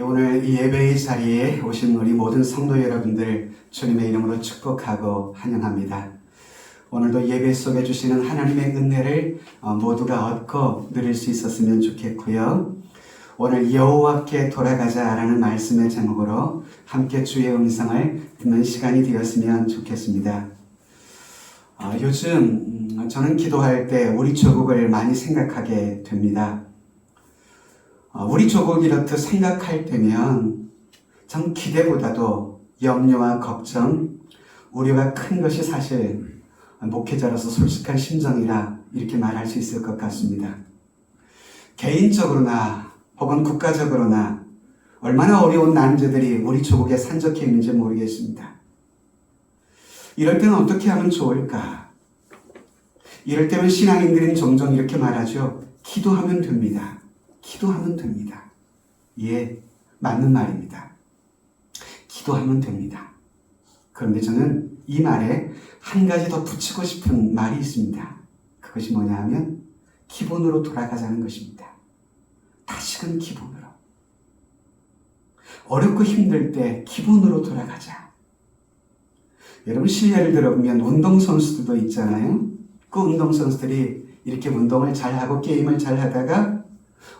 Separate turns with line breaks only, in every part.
오늘 이 예배의 자리에 오신 우리 모든 성도 여러분들 주님의 이름으로 축복하고 환영합니다. 오늘도 예배 속에 주시는 하나님의 은혜를 모두가 얻고 누릴 수 있었으면 좋겠고요. 오늘 여호와께 돌아가자라는 말씀의 제목으로 함께 주의 음성을 듣는 시간이 되었으면 좋겠습니다. 요즘 저는 기도할 때 우리 조국을 많이 생각하게 됩니다. 우리 조국 이렇듯 생각할 때면 참 기대보다도 염려와 걱정, 우려가 큰 것이 사실 목회자로서 솔직한 심정이라 이렇게 말할 수 있을 것 같습니다. 개인적으로나 혹은 국가적으로나 얼마나 어려운 난제들이 우리 조국에 산적해 있는지 모르겠습니다. 이럴 때는 어떻게 하면 좋을까? 이럴 때는 신앙인들은 종종 이렇게 말하죠. 기도하면 됩니다. 기도하면 됩니다. 예, 맞는 말입니다. 기도하면 됩니다. 그런데 저는 이 말에 한 가지 더 붙이고 싶은 말이 있습니다. 그것이 뭐냐 하면 기본으로 돌아가자는 것입니다. 다시금 기본으로. 어렵고 힘들 때 기본으로 돌아가자. 여러분 실례를 들어보면 운동선수들도 있잖아요. 그 운동선수들이 이렇게 운동을 잘하고 게임을 잘하다가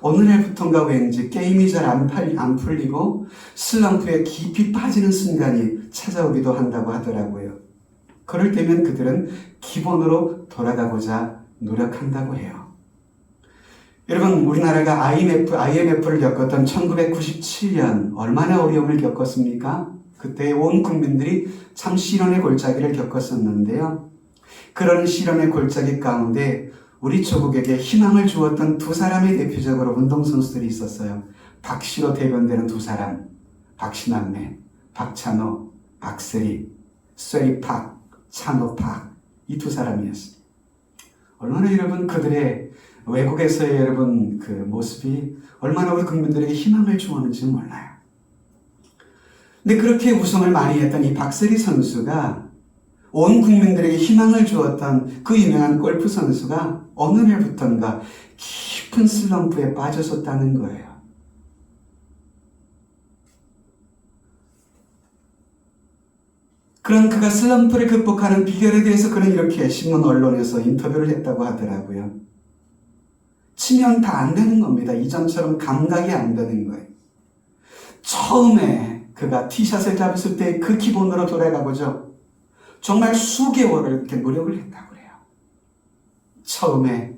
어느 날부턴가 왠지 게임이 잘 안 풀리고 슬럼프에 깊이 빠지는 순간이 찾아오기도 한다고 하더라고요. 그럴 때면 그들은 기본으로 돌아가고자 노력한다고 해요. 여러분 우리나라가 IMF를 겪었던 1997년 얼마나 어려움을 겪었습니까? 그때 온 국민들이 참 시련의 골짜기를 겪었었는데요. 그런 시련의 골짜기 가운데 우리 조국에게 희망을 주었던 두 사람의 대표적으로 운동선수들이 있었어요. 박씨로 대변되는 두 사람, 박신남매, 박찬호, 박세리, 쇠리팍, 찬호팍, 이 두 사람이었어요. 얼마나 여러분 그들의 외국에서의 여러분 그 모습이 얼마나 우리 국민들에게 희망을 주었는지 몰라요. 근데 그렇게 우승을 많이 했던 이 박세리 선수가 온 국민들에게 희망을 주었던 그 유명한 골프 선수가 어느 날부턴가 깊은 슬럼프에 빠졌었다는 거예요. 그런 그가 슬럼프를 극복하는 비결에 대해서 그는 이렇게 신문 언론에서 인터뷰를 했다고 하더라고요. 치면 다 안 되는 겁니다. 이전처럼 감각이 안 되는 거예요. 처음에 그가 티샷을 잡았을 때 그 기본으로 돌아가보죠. 정말 수개월을 이렇게 노력을 했다고 그래요. 처음에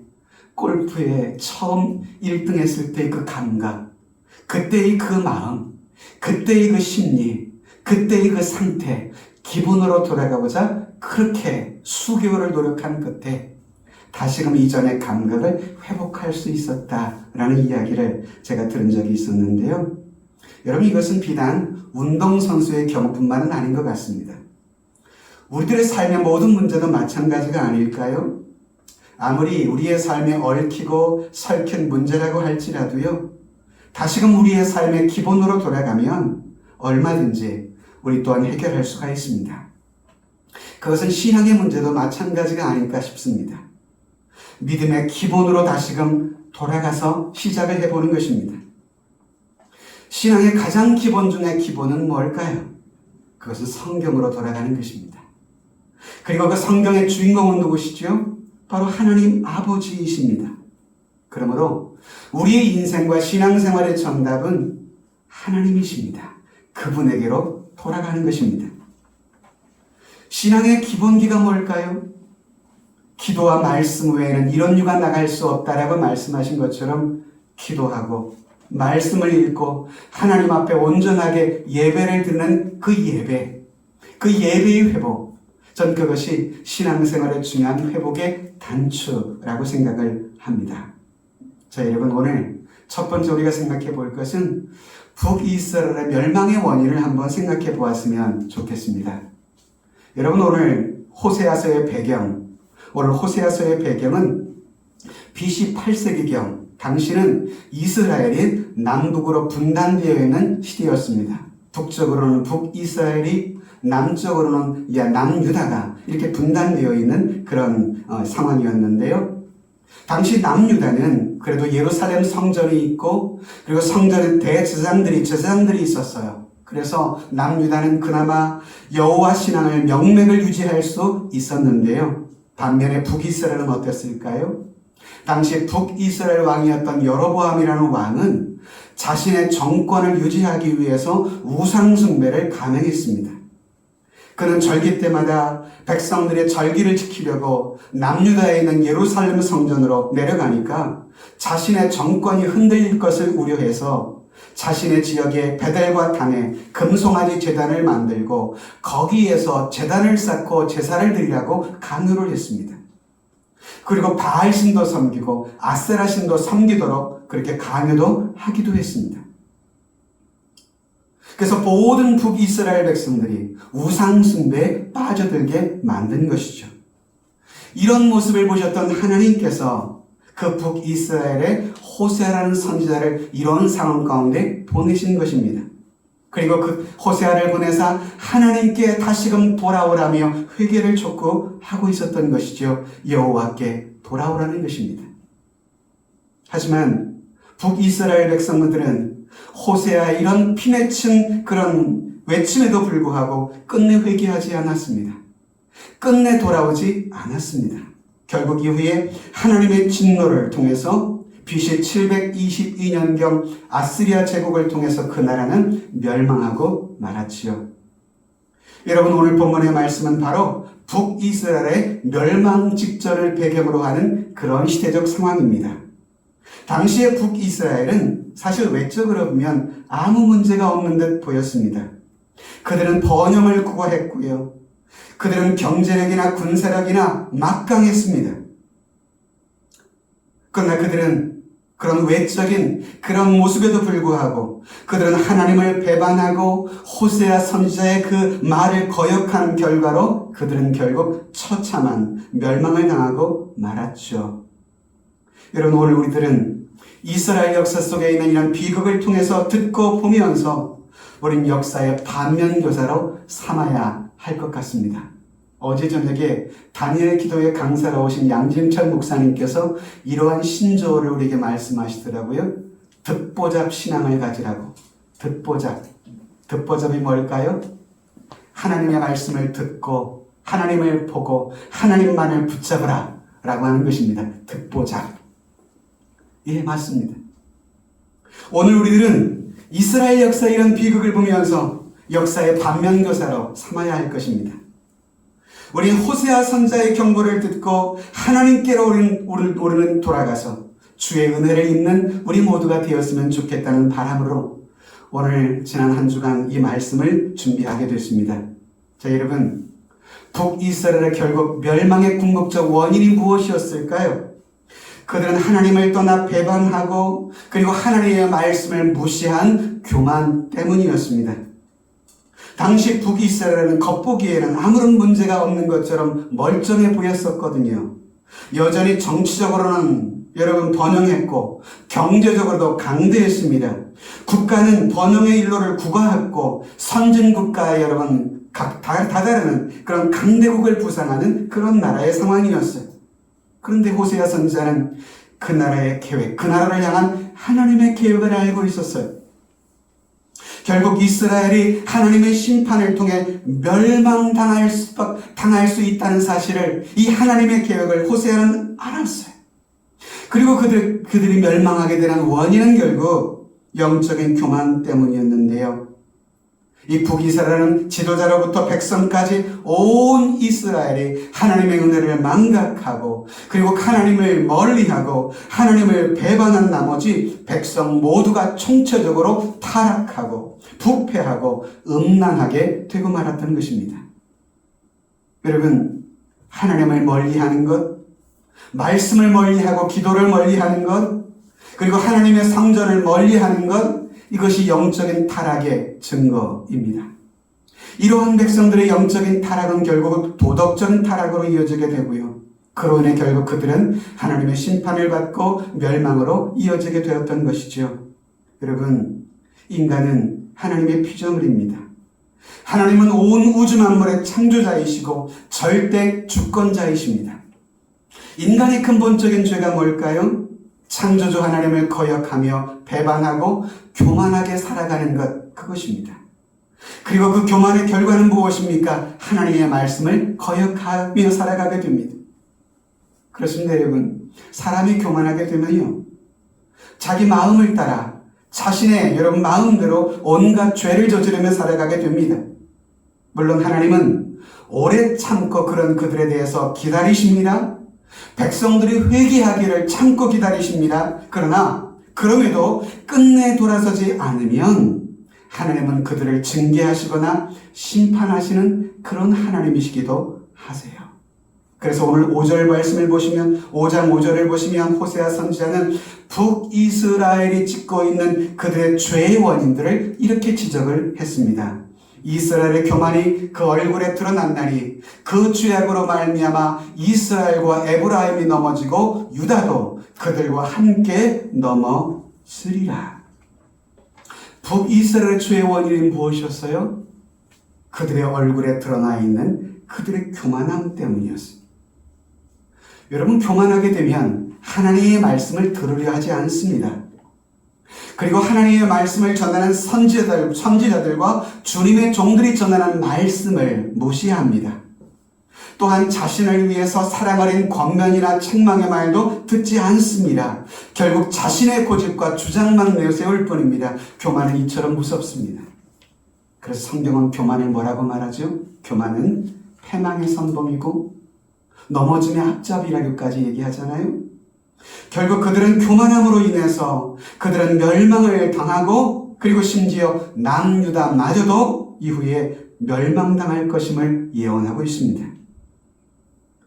골프에 처음 1등 했을 때 그 감각, 그때의 그 마음, 그때의 그 심리, 그때의 그 상태, 기본으로 돌아가고자 그렇게 수개월을 노력한 끝에 다시금 이전의 감각을 회복할 수 있었다라는 이야기를 제가 들은 적이 있었는데요. 여러분 이것은 비단 운동선수의 경우뿐만은 아닌 것 같습니다. 우리들의 삶의 모든 문제도 마찬가지가 아닐까요? 아무리 우리의 삶에 얽히고 설킨 문제라고 할지라도요. 다시금 우리의 삶의 기본으로 돌아가면 얼마든지 우리 또한 해결할 수가 있습니다. 그것은 신앙의 문제도 마찬가지가 아닐까 싶습니다. 믿음의 기본으로 다시금 돌아가서 시작을 해보는 것입니다. 신앙의 가장 기본 중의 기본은 뭘까요? 그것은 성경으로 돌아가는 것입니다. 그리고 그 성경의 주인공은 누구시죠? 바로 하나님 아버지이십니다. 그러므로 우리의 인생과 신앙생활의 정답은 하나님이십니다. 그분에게로 돌아가는 것입니다. 신앙의 기본기가 뭘까요? 기도와 말씀 외에는 이런 유가 나갈 수 없다라고 말씀하신 것처럼 기도하고 말씀을 읽고 하나님 앞에 온전하게 예배를 드리는 그 예배의 회복, 전 그것이 신앙생활의 중요한 회복의 단추라고 생각을 합니다. 자, 여러분 오늘 첫 번째 우리가 생각해 볼 것은 북이스라엘의 멸망의 원인을 한번 생각해 보았으면 좋겠습니다. 여러분 오늘 호세아서의 배경은 BC 8세기경 당시는 이스라엘이 남북으로 분단되어 있는 시대였습니다. 북쪽으로는 북이스라엘이 남쪽으로는 남유다가 이렇게 분단되어 있는 그런 상황이었는데요. 당시 남유다는 그래도 예루살렘 성전이 있고 그리고 성전에 제사장들이 있었어요. 그래서 남유다는 그나마 여호와 신앙을 명맥을 유지할 수 있었는데요. 반면에 북이스라엘은 어땠을까요? 당시 북이스라엘 왕이었던 여로보암이라는 왕은 자신의 정권을 유지하기 위해서 우상 숭배를 감행했습니다. 그는 절기 때마다 백성들의 절기를 지키려고 남유다에 있는 예루살렘 성전으로 내려가니까 자신의 정권이 흔들릴 것을 우려해서 자신의 지역에 베델과 단에 금송아지 제단을 만들고 거기에서 제단을 쌓고 제사를 드리라고 강요를 했습니다. 그리고 바알 신도 섬기고 아세라 신도 섬기도록 그렇게 강요도 하기도 했습니다. 그래서 모든 북이스라엘 백성들이 우상 숭배에 빠져들게 만든 것이죠. 이런 모습을 보셨던 하나님께서 그 북이스라엘의 호세아라는 선지자를 이런 상황 가운데 보내신 것입니다. 그리고 그 호세아를 보내사 하나님께 다시금 돌아오라며 회개를 촉구하고 있었던 것이죠. 여호와께 돌아오라는 것입니다. 하지만 북이스라엘 백성들은 호세아의 이런 피맺힌 그런 외침에도 불구하고 끝내 회개하지 않았습니다. 끝내 돌아오지 않았습니다. 결국 이후에 하나님의 진노를 통해서 BC 722년경 아스리아 제국을 통해서 그 나라는 멸망하고 말았지요. 여러분, 오늘 본문의 말씀은 바로 북이스라엘의 멸망 직전을 배경으로 하는 그런 시대적 상황입니다. 당시의 북이스라엘은 사실 외적으로 보면 아무 문제가 없는 듯 보였습니다. 그들은 번영을 구가했고요. 그들은 경제력이나 군사력이나 막강했습니다. 그러나 그들은 그런 외적인 그런 모습에도 불구하고 그들은 하나님을 배반하고 호세아 선지자의 그 말을 거역한 결과로 그들은 결국 처참한 멸망을 당하고 말았죠. 여러분, 오늘 우리들은 이스라엘 역사 속에 있는 이런 비극을 통해서 듣고 보면서 우린 역사의 반면교사로 삼아야 할 것 같습니다. 어제 저녁에 다니엘 기도회 강사로 오신 양진철 목사님께서 이러한 신조어를 우리에게 말씀하시더라고요. 듣보잡 신앙을 가지라고. 듣보잡이 뭘까요? 하나님의 말씀을 듣고 하나님을 보고 하나님만을 붙잡으라 라고 하는 것입니다. 듣보잡. 예, 맞습니다. 오늘 우리들은 이스라엘 역사의 이런 비극을 보면서 역사의 반면교사로 삼아야 할 것입니다. 우리는 호세아 선자의 경고를 듣고 하나님께로 우리는 돌아가서 주의 은혜를 입는 우리 모두가 되었으면 좋겠다는 바람으로 오늘 지난 한 주간 이 말씀을 준비하게 됐습니다. 자, 여러분, 북이스라엘의 결국 멸망의 궁극적 원인이 무엇이었을까요? 그들은 하나님을 떠나 배반하고 그리고 하나님의 말씀을 무시한 교만 때문이었습니다. 당시 북이스라엘은 겉보기에는 아무런 문제가 없는 것처럼 멀쩡해 보였었거든요. 여전히 정치적으로는 여러분 번영했고 경제적으로도 강대했습니다. 국가는 번영의 일로를 구가했고 선진국가에 여러분 다다르는 그런 강대국을 부상하는 그런 나라의 상황이었어요. 그런데 호세아 선지자는 그 나라의 계획, 그 나라를 향한 하나님의 계획을 알고 있었어요. 결국 이스라엘이 하나님의 심판을 통해 멸망당할 수 있다는 사실을 이 하나님의 계획을 호세아는 알았어요. 그리고 그들이 멸망하게 되는 원인은 결국 영적인 교만 때문이었는데요. 이 북이스라엘은 지도자로부터 백성까지 온 이스라엘이 하나님의 은혜를 망각하고 그리고 하나님을 멀리하고 하나님을 배반한 나머지 백성 모두가 총체적으로 타락하고 부패하고 음란하게 되고 말았던 것입니다. 여러분, 하나님을 멀리하는 것, 말씀을 멀리하고 기도를 멀리하는 것, 그리고 하나님의 성전을 멀리하는 것, 이것이 영적인 타락의 증거입니다. 이러한 백성들의 영적인 타락은 결국 도덕적인 타락으로 이어지게 되고요. 그로 인해 결국 그들은 하나님의 심판을 받고 멸망으로 이어지게 되었던 것이죠. 여러분, 인간은 하나님의 피조물입니다. 하나님은 온 우주 만물의 창조자이시고 절대 주권자이십니다. 인간의 근본적인 죄가 뭘까요? 창조주 하나님을 거역하며 배반하고 교만하게 살아가는 것, 그것입니다. 그리고 그 교만의 결과는 무엇입니까? 하나님의 말씀을 거역하며 살아가게 됩니다. 그렇습니다, 여러분. 사람이 교만하게 되면요, 자기 마음을 따라 자신의 여러분 마음대로 온갖 죄를 저지르며 살아가게 됩니다. 물론 하나님은 오래 참고 그런 그들에 대해서 기다리십니다. 백성들이 회개하기를 참고 기다리십니다. 그러나 그럼에도 끝내 돌아서지 않으면 하나님은 그들을 징계하시거나 심판하시는 그런 하나님이시기도 하세요. 그래서 오늘 5절 말씀을 보시면, 5장 5절을 보시면 호세아 선지자는 북이스라엘이 짓고 있는 그들의 죄의 원인들을 이렇게 지적을 했습니다. 이스라엘의 교만이 그 얼굴에 드러났나니 그 죄악으로 말미암아 이스라엘과 에브라임이 넘어지고 유다도 그들과 함께 넘어지리라. 북이스라엘의 죄의 원인이 무엇이었어요? 그들의 얼굴에 드러나 있는 그들의 교만함 때문이었습니다. 여러분, 교만하게 되면 하나님의 말씀을 들으려 하지 않습니다. 그리고 하나님의 말씀을 전하는 선지자들과 주님의 종들이 전하는 말씀을 무시합니다. 또한 자신을 위해서 사랑 어린 권면이나 책망의 말도 듣지 않습니다. 결국 자신의 고집과 주장만 내세울 뿐입니다. 교만은 이처럼 무섭습니다. 그래서 성경은 교만을 뭐라고 말하죠? 교만은 패망의 선봉이고 넘어짐의 앞잡이라고까지 얘기하잖아요. 결국 그들은 교만함으로 인해서 그들은 멸망을 당하고, 그리고 심지어 남유다마저도 이후에 멸망당할 것임을 예언하고 있습니다.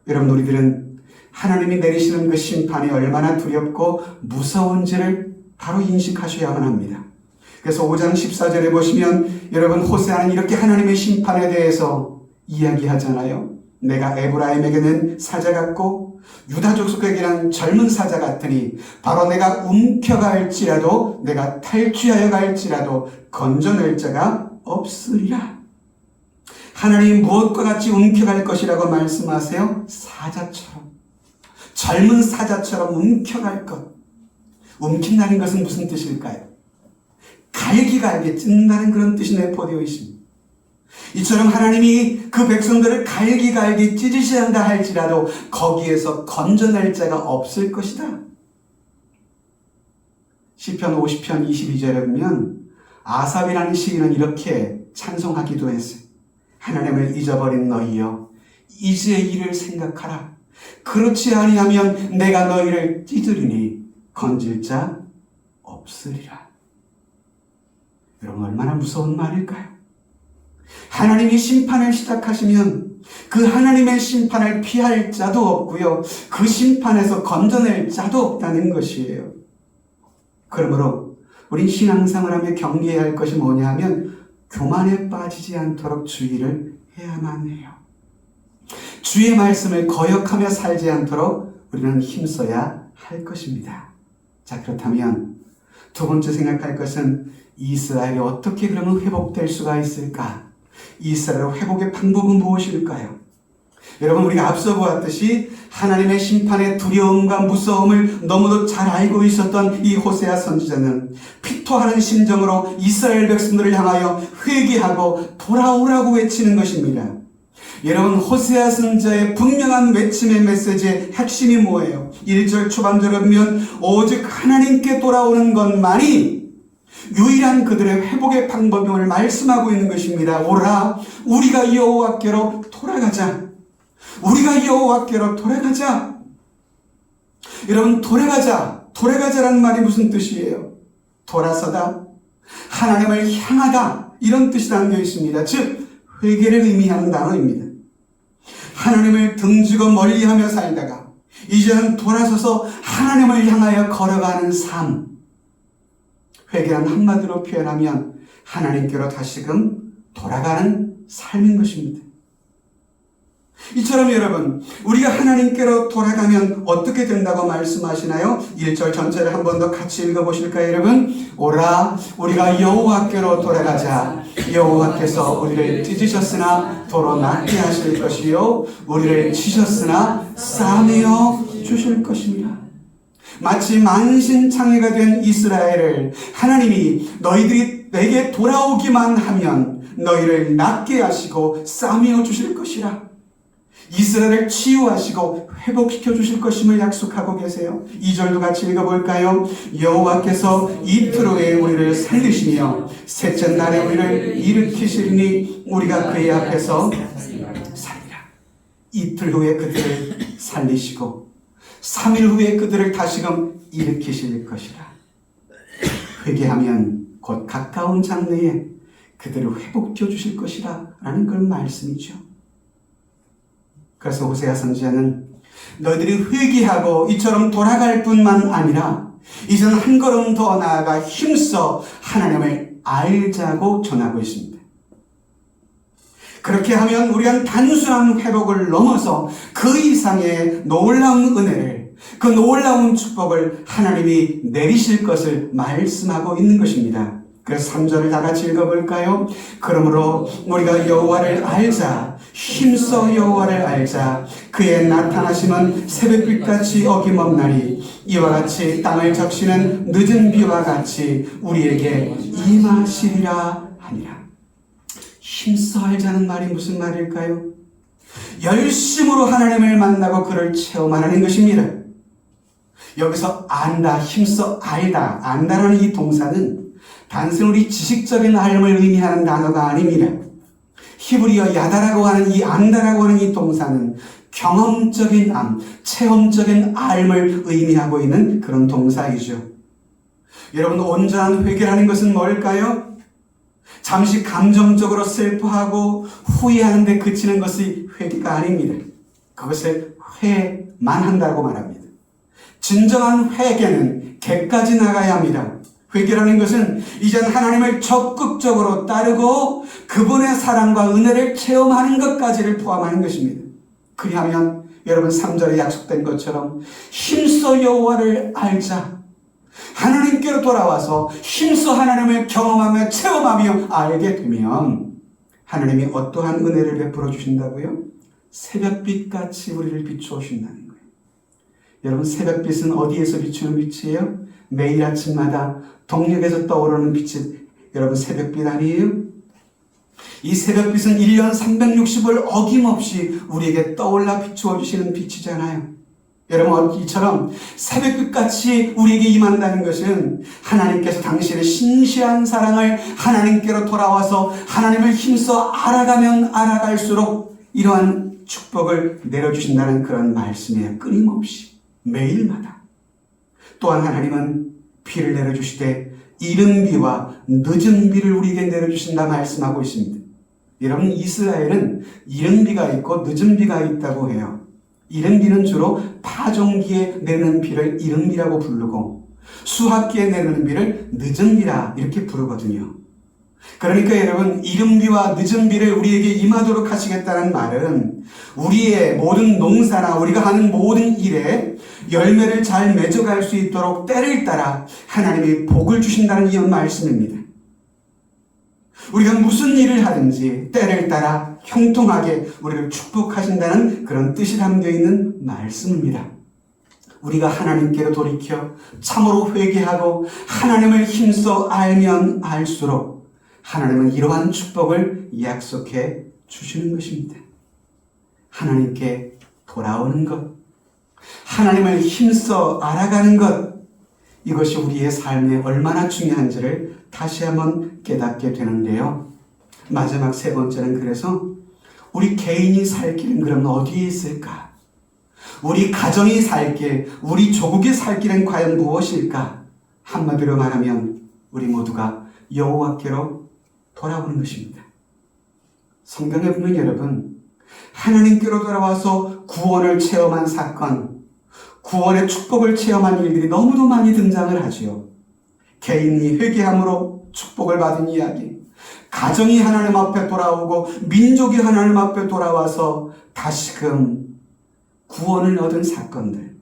여러분, 우리들은 하나님이 내리시는 그 심판이 얼마나 두렵고 무서운지를 바로 인식하셔야만 합니다. 그래서 5장 14절에 보시면 여러분, 호세아는 이렇게 하나님의 심판에 대해서 이야기하잖아요. 내가 에브라임에게는 사자 같고 유다 족속에게는 젊은 사자 같으니 바로 내가 움켜갈지라도 내가 탈취하여 갈지라도 건져낼 자가 없으리라. 하나님이 무엇과 같이 움켜갈 것이라고 말씀하세요? 사자처럼, 젊은 사자처럼 움켜갈 것. 움킨다는 것은 무슨 뜻일까요? 갈기갈기 찢는다는 그런 뜻이 내포되어 있습니다. 이처럼 하나님이 그 백성들을 갈기갈기 찢으셔야 한다 할지라도 거기에서 건져낼 자가 없을 것이다. 시편 50편 22절에 보면 아삽이라는 시인은 이렇게 찬송하기도 했어요. 하나님을 잊어버린 너희여, 이제의 일을 생각하라. 그렇지 아니하면 내가 너희를 찢으리니 건질 자 없으리라. 여러분, 얼마나 무서운 말일까요? 하나님이 심판을 시작하시면 그 하나님의 심판을 피할 자도 없고요, 그 심판에서 건져낼 자도 없다는 것이에요. 그러므로 우린 신앙생활을 하며 경계해야 할 것이 뭐냐 하면 교만에 빠지지 않도록 주의를 해야만 해요. 주의 말씀을 거역하며 살지 않도록 우리는 힘써야 할 것입니다. 자, 그렇다면 두 번째 생각할 것은 이스라엘이 어떻게 그러면 회복될 수가 있을까? 이스라엘 회복의 방법은 무엇일까요? 여러분, 우리가 앞서 보았듯이 하나님의 심판의 두려움과 무서움을 너무도 잘 알고 있었던 이 호세아 선지자는 피토하는 심정으로 이스라엘 백성들을 향하여 회개하고 돌아오라고 외치는 것입니다. 여러분, 호세아 선지자의 분명한 외침의 메시지의 핵심이 뭐예요? 1절 초반절에 보면 오직 하나님께 돌아오는 것만이 유일한 그들의 회복의 방법임을 말씀하고 있는 것입니다. 오라, 우리가 여호와께로 돌아가자. 우리가 여호와께로 돌아가자. 여러분, 돌아가자라는 말이 무슨 뜻이에요? 돌아서다, 하나님을 향하다, 이런 뜻이 담겨 있습니다. 즉 회개를 의미하는 단어입니다. 하나님을 등지고 멀리하며 살다가 이제는 돌아서서 하나님을 향하여 걸어가는 삶. 회개란 한마디로 표현하면 하나님께로 다시금 돌아가는 삶인 것입니다. 이처럼 여러분, 우리가 하나님께로 돌아가면 어떻게 된다고 말씀하시나요? 1절 전체를 한 번 더 같이 읽어보실까요, 여러분? 오라, 우리가 여호와께로 돌아가자. 여호와께서 우리를 찢으셨으나 도로 낫게 하실 것이요, 우리를 치셨으나 싸매어 주실 것입니다. 마치 만신창이가 된 이스라엘을 하나님이 너희들이 내게 돌아오기만 하면 너희를 낫게 하시고 싸매어 주실 것이라. 이스라엘을 치유하시고 회복시켜 주실 것임을 약속하고 계세요. 2절도 같이 읽어볼까요? 여호와께서 이틀 후에 우리를 살리시며 셋째 날에 우리를 일으키시리니 우리가 그의 앞에서 살리라. 이틀 후에 그들을 살리시고 3일 후에 그들을 다시금 일으키실 것이라. 회개하면 곧 가까운 장래에 그들을 회복시켜 주실 것이라 라는 그런 말씀이죠. 그래서 호세아 선지자는 너희들이 회개하고 이처럼 돌아갈 뿐만 아니라 이제는 한 걸음 더 나아가 힘써 하나님을 알자고 전하고 있습니다. 그렇게 하면 우리가 단순한 회복을 넘어서 그 이상의 놀라운 은혜를, 그 놀라운 축복을 하나님이 내리실 것을 말씀하고 있는 것입니다. 그래서 3절을 다 같이 읽어볼까요? 그러므로 우리가 여호와를 알자, 힘써 여호와를 알자. 그의 나타나심은 새벽빛같이 어김없나니 이와 같이 땅을 적시는 늦은 비와 같이 우리에게 임하시리라 하니라. 힘써 알자는 말이 무슨 말일까요? 열심으로 하나님을 만나고 그를 체험하라는 것입니다. 여기서 안다, 힘써 알다, 안다라는 이 동사는 단순 우리 지식적인 알을 의미하는 단어가 아닙니다. 히브리어 야다라고 하는 이 안다라고 하는 이 동사는 경험적인 암, 체험적인 알을 의미하고 있는 그런 동사이죠. 여러분, 온전한 회개라는 것은 뭘까요? 잠시 감정적으로 슬퍼하고 후회하는 데 그치는 것이 회개가 아닙니다. 그것을 회만 한다고 말합니다. 진정한 회개는 객까지 나가야 합니다. 회개라는 것은 이젠 하나님을 적극적으로 따르고 그분의 사랑과 은혜를 체험하는 것까지를 포함하는 것입니다. 그리하면 여러분 3절에 약속된 것처럼 힘써 여호와를 알자. 하나님께로 돌아와서 힘써 하나님을 경험하며 체험하며 알게 되면 하나님이 어떠한 은혜를 베풀어 주신다고요? 새벽빛같이 우리를 비추어 주신다는 거예요. 여러분, 새벽빛은 어디에서 비추는 빛이에요? 매일 아침마다 동력에서 떠오르는 빛이 여러분 새벽빛 아니에요? 이 새벽빛은 1년 360을 어김없이 우리에게 떠올라 비추어 주시는 빛이잖아요. 여러분, 이처럼 새벽빛같이 우리에게 임한다는 것은 하나님께서 당신의 신실한 사랑을 하나님께로 돌아와서 하나님을 힘써 알아가면 알아갈수록 이러한 축복을 내려주신다는 그런 말씀이에요. 끊임없이 매일마다. 또한 하나님은 비를 내려주시되 이른 비와 늦은 비를 우리에게 내려주신다 말씀하고 있습니다. 여러분, 이스라엘은 이른 비가 있고 늦은 비가 있다고 해요. 이른 비는 주로 파종기에 내리는 비를 이른 비라고 부르고 수확기에 내리는 비를 늦은 비라 이렇게 부르거든요. 그러니까 여러분, 이른 비와 늦은 비를 우리에게 임하도록 하시겠다는 말은 우리의 모든 농사나 우리가 하는 모든 일에 열매를 잘 맺어갈 수 있도록 때를 따라 하나님이 복을 주신다는 이 말씀입니다. 우리가 무슨 일을 하든지 때를 따라 형통하게 우리를 축복하신다는 그런 뜻이 담겨 있는 말씀입니다. 우리가 하나님께로 돌이켜 참으로 회개하고 하나님을 힘써 알면 알수록 하나님은 이러한 축복을 약속해 주시는 것입니다. 하나님께 돌아오는 것, 하나님을 힘써 알아가는 것, 이것이 우리의 삶에 얼마나 중요한지를 다시 한번 깨닫게 되는데요. 마지막 세 번째는 그래서 우리 개인이 살 길은 그럼 어디에 있을까? 우리 가정이 살 길, 우리 조국이 살 길은 과연 무엇일까? 한마디로 말하면 우리 모두가 여호와께로 돌아오는 것입니다. 성경에 보면 여러분, 하나님께로 돌아와서 구원을 체험한 사건, 구원의 축복을 체험한 일들이 너무도 많이 등장을 하지요. 개인이 회개함으로 축복을 받은 이야기, 가정이 하나님 앞에 돌아오고 민족이 하나님 앞에 돌아와서 다시금 구원을 얻은 사건들.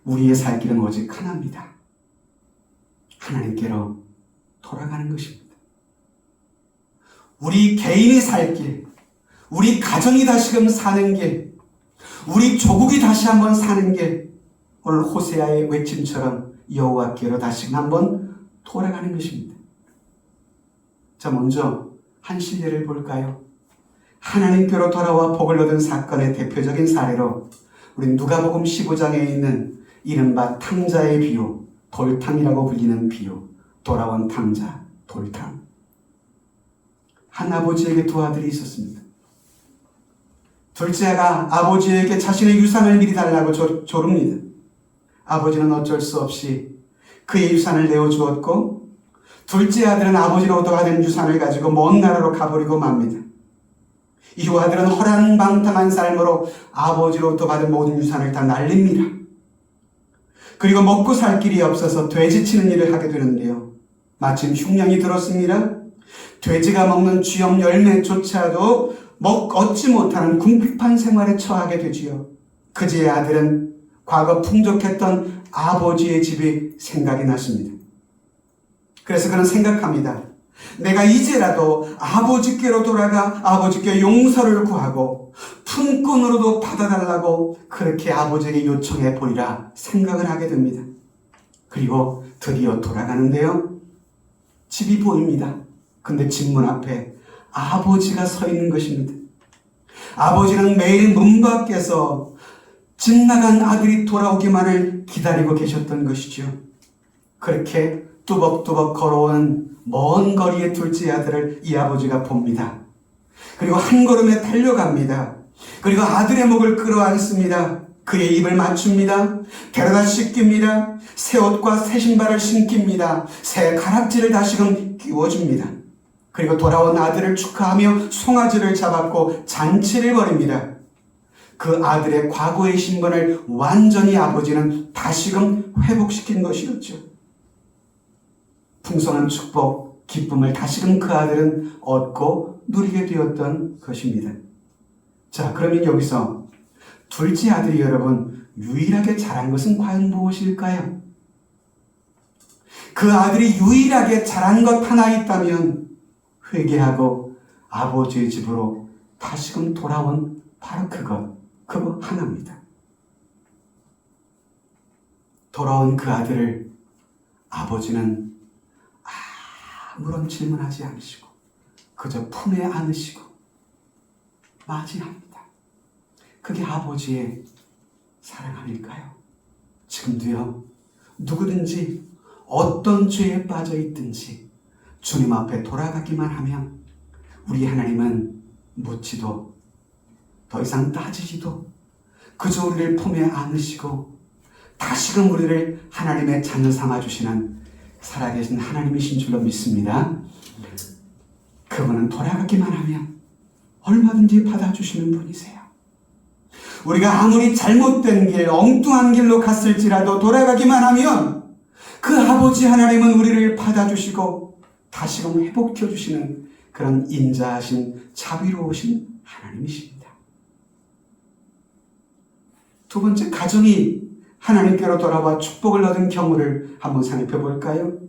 우리의 살 길은 오직 하나입니다. 하나님께로 돌아가는 것입니다. 우리 개인이 살 길, 우리 가정이 다시금 사는 길, 우리 조국이 다시 한번 사는 길, 오늘 호세아의 외침처럼 여호와께로 다시금 한번 돌아가는 것입니다. 자, 먼저 한 실례를 볼까요? 하나님께로 돌아와 복을 얻은 사건의 대표적인 사례로 우리 누가복음 15장에 있는 이른바 탕자의 비유, 돌탕이라고 불리는 비유, 돌아온 탕자, 돌탕. 한 아버지에게 두 아들이 있었습니다. 둘째가 아버지에게 자신의 유산을 미리 달라고 조릅니다. 아버지는 어쩔 수 없이 그의 유산을 내어주었고, 둘째 아들은 아버지로부터 받은 유산을 가지고 먼 나라로 가버리고 맙니다. 이후 아들은 허랑방탕한 삶으로 아버지로부터 받은 모든 유산을 다 날립니다. 그리고 먹고 살 길이 없어서 돼지 치는 일을 하게 되는데요. 마침 흉년이 들었습니다. 돼지가 먹는 쥐염 열매조차도 얻지 못하는 궁핍한 생활에 처하게 되지요. 그제야 아들은 과거 풍족했던 아버지의 집이 생각이 났습니다. 그래서 그는 생각합니다. 내가 이제라도 아버지께로 돌아가 아버지께 용서를 구하고 품꾼으로도 받아달라고 그렇게 아버지에게 요청해 보리라 생각을 하게 됩니다. 그리고 드디어 돌아가는데요. 집이 보입니다. 근데 집문 앞에 아버지가 서 있는 것입니다. 아버지는 매일 문 밖에서 집 나간 아들이 돌아오기만을 기다리고 계셨던 것이죠. 그렇게 뚜벅뚜벅 걸어온 먼 거리의 둘째 아들을 이 아버지가 봅니다. 그리고 한 걸음에 달려갑니다. 그리고 아들의 목을 끌어안습니다. 그의 입을 맞춥니다. 데려다 씻깁니다. 새 옷과 새 신발을 신깁니다. 새 가락지를 다시금 끼워줍니다. 그리고 돌아온 아들을 축하하며 송아지를 잡았고 잔치를 벌입니다. 그 아들의 과거의 신분을 완전히 아버지는 다시금 회복시킨 것이었죠. 풍성한 축복, 기쁨을 다시금 그 아들은 얻고 누리게 되었던 것입니다. 자, 그러면 여기서 둘째 아들이 여러분 유일하게 잘한 것은 과연 무엇일까요? 그 아들이 유일하게 잘한 것 하나 있다면 회개하고 아버지의 집으로 다시금 돌아온 바로 그거 하나입니다. 돌아온 그 아들을 아버지는 아무런 질문하지 않으시고 그저 품에 안으시고 맞이합니다. 그게 아버지의 사랑 아닐까요? 지금도요, 누구든지 어떤 죄에 빠져 있든지 주님 앞에 돌아가기만 하면 우리 하나님은 묻지도 더 이상 따지지도 그저 우리를 품에 안으시고 다시금 우리를 하나님의 자녀 삼아주시는 살아계신 하나님이신 줄로 믿습니다. 그분은 돌아가기만 하면 얼마든지 받아주시는 분이세요. 우리가 아무리 잘못된 길, 엉뚱한 길로 갔을지라도 돌아가기만 하면 그 아버지 하나님은 우리를 받아주시고 다시금 회복시켜주시는 그런 인자하신 자비로우신 하나님이십니다. 두 번째, 가정이 하나님께로 돌아와 축복을 얻은 경우를 한번 살펴볼까요?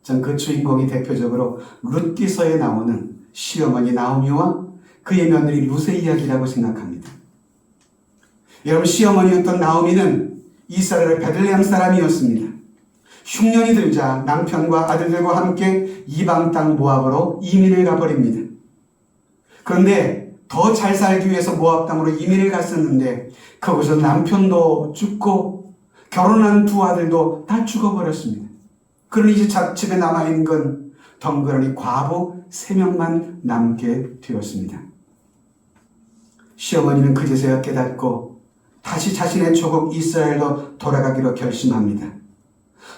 전 그 주인공이 대표적으로 룻기서에 나오는 시어머니 나오미와 그의 며느리 룻의 이야기라고 생각합니다. 여러분, 시어머니였던 나오미는 이스라엘의 베들레헴 사람이었습니다. 흉년이 들자 남편과 아들들과 함께 이방 땅 모압으로 이민을 가버립니다. 그런데 더 잘 살기 위해서 모압 땅으로 이민을 갔었는데 거기서 남편도 죽고 결혼한 두 아들도 다 죽어버렸습니다. 그러니 이제 집에 남아있는 건 덩그러니 과부 3명만 남게 되었습니다. 시어머니는 그제서야 깨닫고 다시 자신의 조국 이스라엘로 돌아가기로 결심합니다.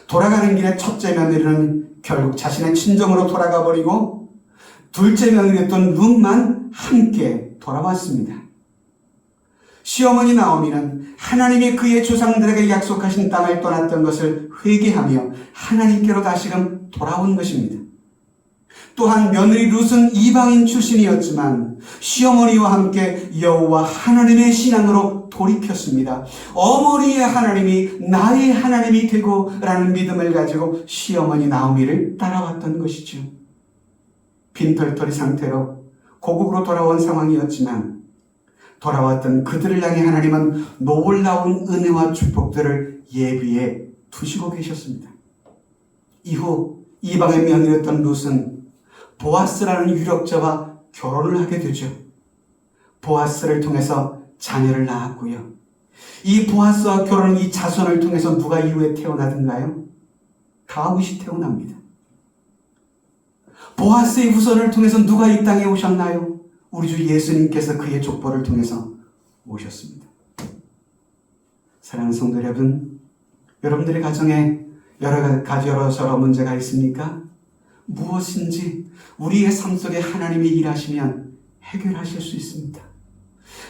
돌아가는 길에 첫째 며느리는 결국 자신의 친정으로 돌아가 버리고 둘째 며느리였던 룻만 함께 돌아왔습니다. 시어머니 나오미는 하나님이 그의 조상들에게 약속하신 땅을 떠났던 것을 회개하며 하나님께로 다시금 돌아온 것입니다. 또한 며느리 룻은 이방인 출신이었지만 시어머니와 함께 여호와 하나님의 신앙으로 돌이켰습니다. 어머니의 하나님이 나의 하나님이 되고 라는 믿음을 가지고 시어머니 나오미를 따라왔던 것이죠. 빈털터리 상태로 고국으로 돌아온 상황이었지만 돌아왔던 그들을 향해 하나님은 놀라운 은혜와 축복들을 예비해 두시고 계셨습니다. 이후 이방의 며느리였던 룻은 보아스라는 유력자와 결혼을 하게 되죠. 보아스를 통해서 자녀를 낳았고요. 이 보아스와 결혼한 이 자손을 통해서 누가 이후에 태어나든가요? 다윗이 태어납니다. 보아스의 후손을 통해서 누가 이 땅에 오셨나요? 우리 주 예수님께서 그의 족보를 통해서 오셨습니다. 사랑하는 성도 여러분, 여러분들의 가정에 여러 문제가 있습니까? 무엇인지 우리의 삶 속에 하나님이 일하시면 해결하실 수 있습니다.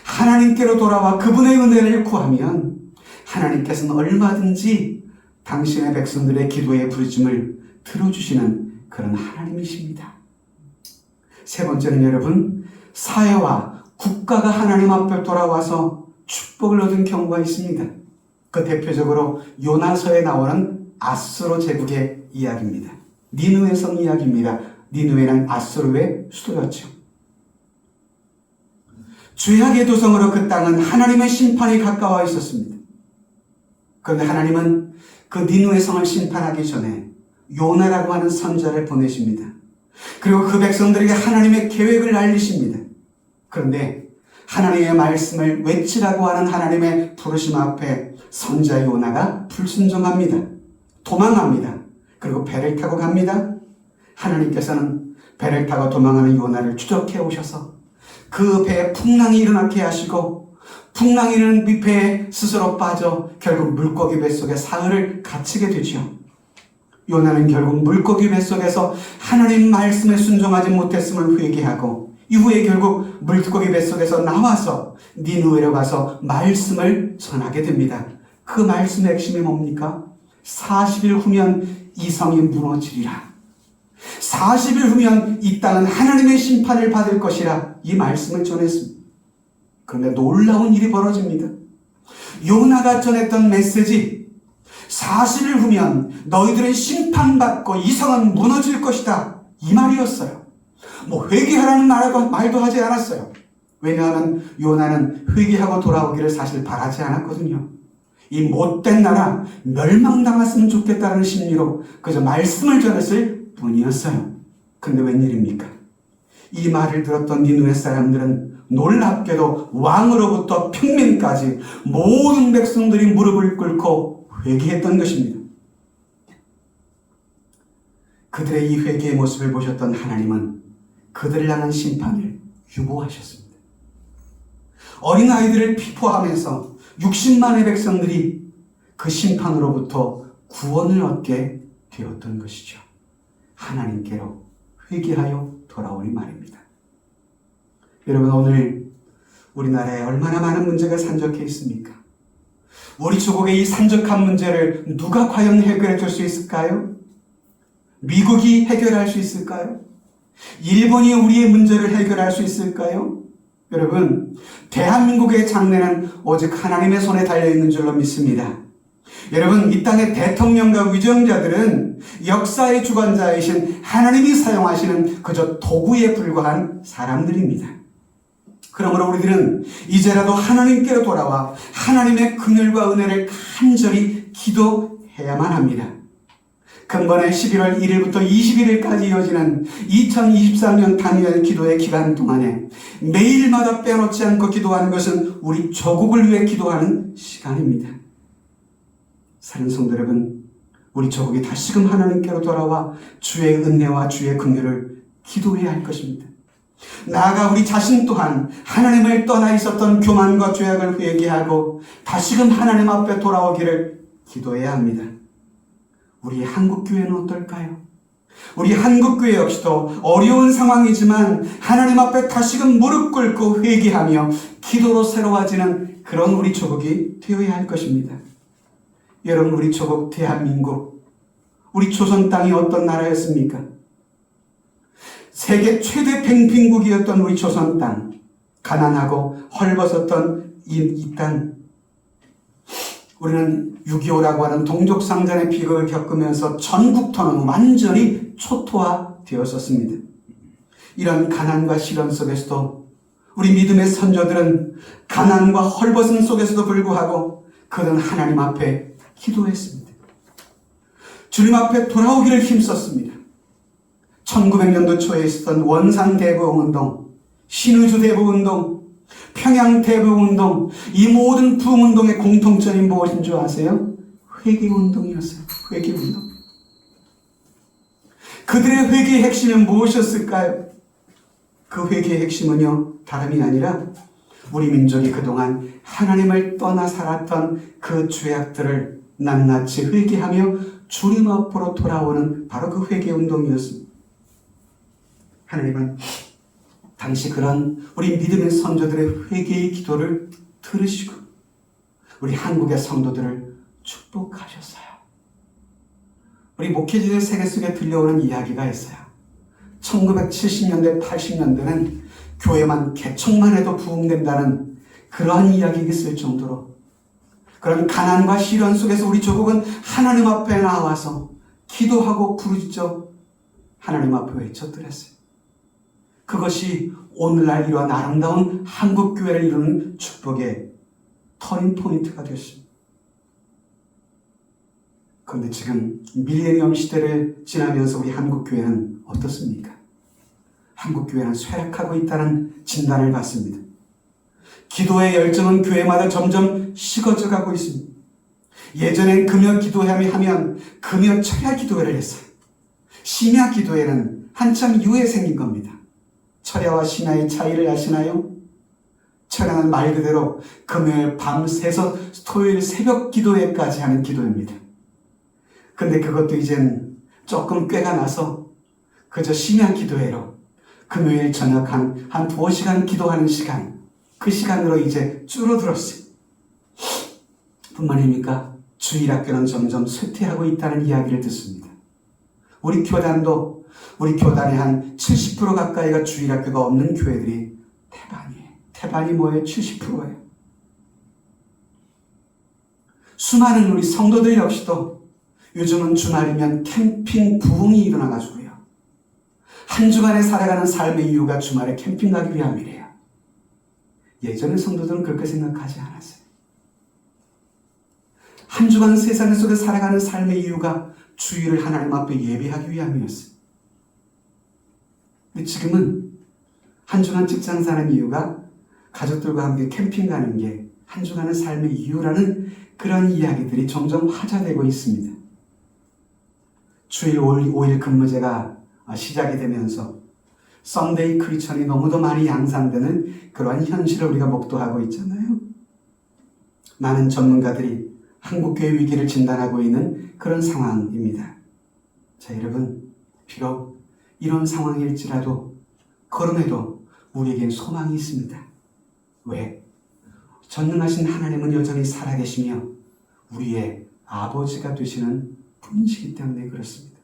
하나님께로 돌아와 그분의 은혜를 구하면 하나님께서는 얼마든지 당신의 백성들의 기도의 부르심을 들어주시는 그런 하나님이십니다. 세 번째는 여러분, 사회와 국가가 하나님 앞에 돌아와서 축복을 얻은 경우가 있습니다. 그 대표적으로 요나서에 나오는 아수르 제국의 이야기입니다. 니느웨 성 이야기입니다. 니느웨는 아수르의 수도였죠. 죄악의 도성으로 그 땅은 하나님의 심판이 가까워 있었습니다. 그런데 하나님은 그 니느웨 성을 심판하기 전에 요나라고 하는 선지자를 보내십니다. 그리고 그 백성들에게 하나님의 계획을 알리십니다. 그런데 하나님의 말씀을 외치라고 하는 하나님의 부르심 앞에 선지자 요나가 불순종합니다. 도망합니다. 그리고 배를 타고 갑니다. 하나님께서는 배를 타고 도망하는 요나를 추적해 오셔서 그 배에 풍랑이 일어나게 하시고, 풍랑이는 배에 스스로 빠져 결국 물고기 뱃속에 사흘을 갇히게 되죠. 요나는 결국 물고기 뱃속에서 하나님 말씀에 순종하지 못했음을 회개하고, 이후에 결국 물고기 뱃속에서 나와서 니느웨로 가서 말씀을 전하게 됩니다. 그 말씀의 핵심이 뭡니까? 40일 후면 이 성이 무너지리라. 40일 후면 이 땅은 하나님의 심판을 받을 것이라, 이 말씀을 전했습니다. 그런데 놀라운 일이 벌어집니다. 요나가 전했던 메시지, 40일 후면 너희들은 심판받고 이 성은 무너질 것이다, 이 말이었어요. 회개하라는 말도 하지 않았어요. 왜냐하면 요나는 회개하고 돌아오기를 사실 바라지 않았거든요. 이 못된 나라 멸망당했으면 좋겠다는 심리로 그저 말씀을 전했을 뿐이었어요. 근데 웬일입니까? 이 말을 들었던 니느웨 사람들은 놀랍게도 왕으로부터 평민까지 모든 백성들이 무릎을 꿇고 회개했던 것입니다. 그들의 이 회개의 모습을 보셨던 하나님은 그들을 향한 심판을 유보하셨습니다. 어린아이들을 피포하면서 60만의 백성들이 그 심판으로부터 구원을 얻게 되었던 것이죠. 하나님께로 회개하여 돌아오니 말입니다. 여러분, 오늘 우리나라에 얼마나 많은 문제가 산적해 있습니까? 우리 조국의 이 산적한 문제를 누가 과연 해결해 줄 수 있을까요? 미국이 해결할 수 있을까요? 일본이 우리의 문제를 해결할 수 있을까요? 여러분, 대한민국의 장래는 오직 하나님의 손에 달려있는 줄로 믿습니다. 여러분, 이 땅의 대통령과 위정자들은 역사의 주관자이신 하나님이 사용하시는 그저 도구에 불과한 사람들입니다. 그러므로 우리들은 이제라도 하나님께로 돌아와 하나님의 긍휼과 은혜를 간절히 기도해야만 합니다. 근본에 11월 1일부터 21일까지 이어지는 2023년 단위의 기도의 기간 동안에 매일마다 빼놓지 않고 기도하는 것은 우리 조국을 위해 기도하는 시간입니다. 사랑하는 성도 여러분, 우리 조국이 다시금 하나님께로 돌아와 주의 은혜와 주의 긍휼을 기도해야 할 것입니다. 나아가 우리 자신 또한 하나님을 떠나 있었던 교만과 죄악을 회개하고 다시금 하나님 앞에 돌아오기를 기도해야 합니다. 우리 한국교회는 어떨까요? 우리 한국교회 역시도 어려운 상황이지만 하나님 앞에 다시금 무릎 꿇고 회개하며 기도로 새로워지는 그런 우리 조국이 되어야 할 것입니다. 여러분, 우리 조국 대한민국, 우리 조선 땅이 어떤 나라였습니까? 세계 최대 팽빈국이었던 우리 조선 땅, 가난하고 헐벗었던 이 땅, 우리는 6.25라고 하는 동족상잔의 비극을 겪으면서 전국토는 완전히 초토화되었었습니다. 이런 가난과 시련 속에서도 우리 믿음의 선조들은 가난과 헐벗음 속에서도 불구하고 그들은 하나님 앞에 기도했습니다. 주님 앞에 돌아오기를 힘썼습니다. 1900년도 초에 있었던 원산 대부흥운동, 신의주 대부흥운동, 평양 대부흥운동, 이 모든 부흥운동의 공통점이 무엇인 줄 아세요? 회개운동이었어요. 회개운동. 그들의 회개의 핵심은 무엇이었을까요? 그 회개의 핵심은요, 다름이 아니라 우리 민족이 그동안 하나님을 떠나 살았던 그 죄악들을 낱낱이 회개하며 주님 앞으로 돌아오는 바로 그 회개운동이었습니다. 하나님은 당시 그런 우리 믿음의 선조들의 회개의 기도를 들으시고 우리 한국의 성도들을 축복하셨어요. 우리 목회자의 세계 속에 들려오는 이야기가 있어요. 1970년대, 80년대는 교회만 개척만 해도 부흥된다는 그러한 이야기가 있을 정도로 그런 가난과 시련 속에서 우리 조국은 하나님 앞에 나와서 기도하고 부르짖어 하나님 앞에 외쳐드렸어요. 그것이 오늘날 이러한 아름다운 한국교회를 이루는 축복의 터닝포인트가 되었습니다. 그런데 지금 밀레니엄 시대를 지나면서 우리 한국교회는 어떻습니까? 한국교회는 쇠락하고 있다는 진단을 받습니다. 기도의 열정은 교회마다 점점 식어져 가고 있습니다. 예전엔 금요 기도회를 하면 금요 철야 기도회를 했어요. 심야 기도회는 한참 이후에 생긴 겁니다. 철야와 심야의 차이를 아시나요? 철야는 말 그대로 금요일 밤새서 토요일 새벽 기도회까지 하는 기도입니다. 근데 그것도 이젠 조금 꾀가 나서 그저 심야 기도회로 금요일 저녁 한 2시간 기도하는 시간, 그 시간으로 이제 줄어들었어요. 뿐만 아닙니까? 주일학교는 점점 쇠퇴하고 있다는 이야기를 듣습니다. 우리 교단도 우리 교단의 한 70% 가까이가 주일학교가 없는 교회들이 태반이에요. 태반이 뭐예요? 70%예요. 수많은 우리 성도들 역시도 요즘은 주말이면 캠핑 부흥이 일어나가지고요. 한 주간에 살아가는 삶의 이유가 주말에 캠핑 가기 위함이래요. 예전의 성도들은 그렇게 생각하지 않았어요. 한 주간 세상 속에 살아가는 삶의 이유가 주일을 하나님 앞에 예배하기 위함이었어요. 근데 지금은 한 주간 직장 사는 이유가 가족들과 함께 캠핑 가는 게 한 주간의 삶의 이유라는 그런 이야기들이 점점 화제되고 있습니다. 주일 5일 근무제가 시작이 되면서 썬데이 크리스천이 너무도 많이 양산되는 그러한 현실을 우리가 목도하고 있잖아요. 많은 전문가들이 한국교회 위기를 진단하고 있는 그런 상황입니다. 자, 여러분, 비록 이런 상황일지라도 그럼에도 우리에겐 소망이 있습니다. 왜? 전능하신 하나님은 여전히 살아계시며 우리의 아버지가 되시는 분이시기 때문에 그렇습니다.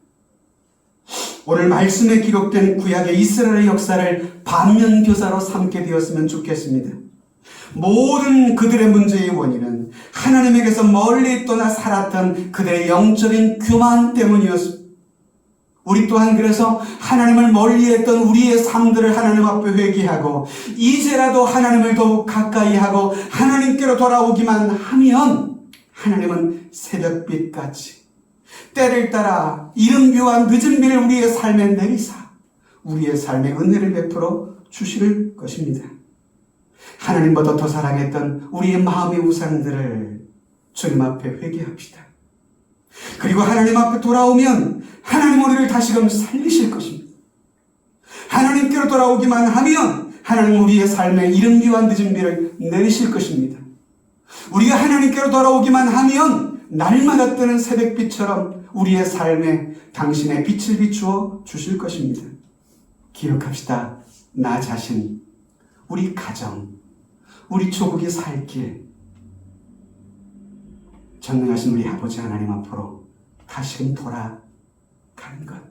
오늘 말씀에 기록된 구약의 이스라엘의 역사를 반면교사로 삼게 되었으면 좋겠습니다. 모든 그들의 문제의 원인은 하나님에게서 멀리 떠나 살았던 그들의 영적인 교만 때문이었습니다. 우리 또한 그래서 하나님을 멀리했던 우리의 삶들을 하나님 앞에 회개하고 이제라도 하나님을 더욱 가까이 하고 하나님께로 돌아오기만 하면 하나님은 새벽빛같이 때를 따라 이른 비와 늦은 비를 우리의 삶에 내리사 우리의 삶에 은혜를 베풀어 주실 것입니다. 하나님보다 더 사랑했던 우리의 마음의 우상들을 주님 앞에 회개합시다. 그리고 하나님 앞에 돌아오면 하나님 우리를 다시금 살리실 것입니다. 하나님께로 돌아오기만 하면 하나님 우리의 삶에 이른 비와 늦은 비를 내리실 것입니다. 우리가 하나님께로 돌아오기만 하면 날마다 뜨는 새벽빛처럼 우리의 삶에 당신의 빛을 비추어 주실 것입니다. 기억합시다. 나 자신, 우리 가정, 우리 조국이 살 길, 전능하신 우리 아버지 하나님 앞으로 다시금 돌아가는 것.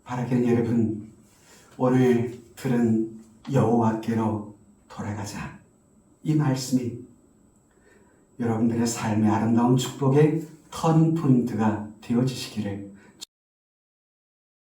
바라기는 여러분, 오늘 들은 여호와께로 돌아가자. 이 말씀이 여러분들의 삶의 아름다운 축복의 터닝포인트가 되어지시기를